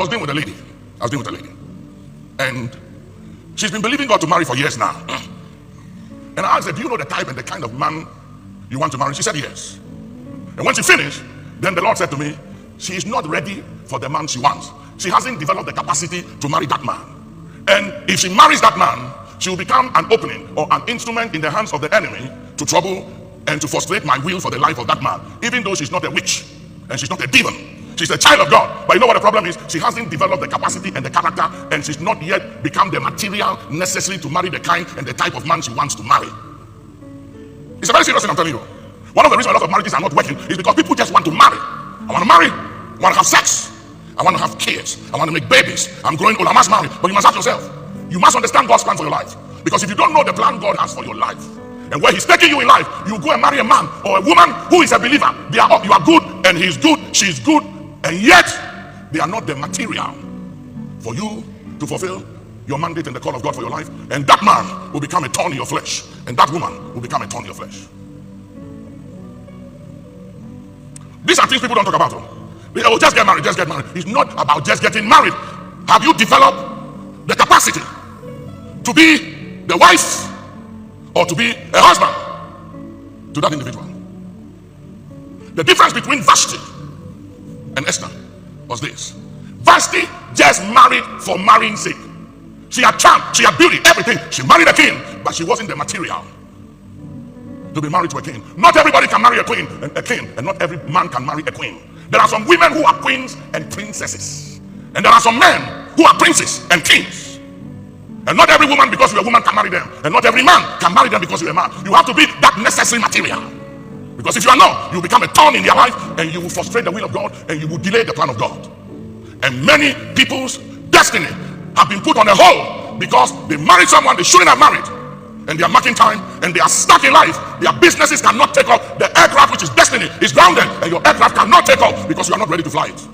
was dealing with a lady. And she's been believing God to marry for years now. And I asked her, do you know the type and the kind of man you want to marry? She said yes. And when she finished, then the Lord said to me, she is not ready for the man she wants. She hasn't developed the capacity to marry that man. And if she marries that man, she will become an opening or an instrument in the hands of the enemy to trouble and to frustrate my will for the life of that man, even though she's not a witch and she's not a demon. She's a child of God. But you know what the problem is? She hasn't developed the capacity and the character, and she's not yet become the material necessary to marry the kind and the type of man she wants to marry. It's a very serious thing, I'm telling you. One of the reasons a lot of marriages are not working is because people just want to marry. I want to marry, I want to have sex, I want to have kids, I want to make babies, I'm growing old, I must marry. But you must ask yourself, you must understand God's plan for your life. Because if you don't know the plan God has for your life and where he's taking you in life, you go and marry a man or a woman who is a believer. You are good and he's good, she's good, and yet they are not the material for you to fulfill your mandate and the call of God for your life. And that man will become a thorn in your flesh, and that woman will become a thorn in your flesh. These are things people don't talk about. Oh, just get married, just get married. It's not about just getting married. Have you developed the capacity to be the wife or to be a husband to that individual? The difference between Vashti and Esther was this: Vashti just married for marrying's sake. She had charm, she had beauty, everything. She married a king, but she wasn't the material to be married to a king. Not everybody can marry a queen and a king, and not every man can marry a queen. There are some women who are queens and princesses, and there are some men who are princes and kings. And not every woman, because you're a woman, can marry them, and not every man can marry them because you're a man. You have to be that necessary material, because if you are not, you become a thorn in their life, and you will frustrate the will of God, and you will delay the plan of God. And many people's destiny have been put on a hold because they married someone they shouldn't have married, and they are marking time, and they are stuck in life. Their businesses cannot take off. The aircraft, which is destiny, is grounded, and your aircraft cannot take off because you are not ready to fly it.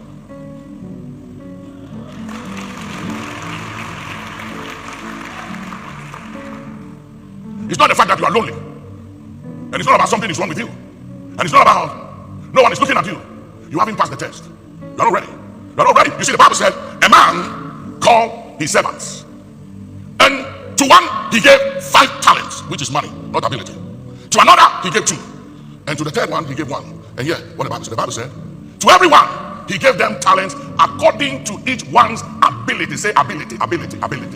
It's not the fact that you are lonely, and it's not about something is wrong with you, and it's not about no one is looking at you. You haven't passed the test. You are not ready. You are not ready. You see, the Bible said a man called his servants, and to one he gave 5 talents, which is money, not ability. To another he gave 2, and to the third one he gave 1. And yeah, what the Bible said? The Bible said, to everyone he gave them talents according to each one's ability. Say ability, ability, ability.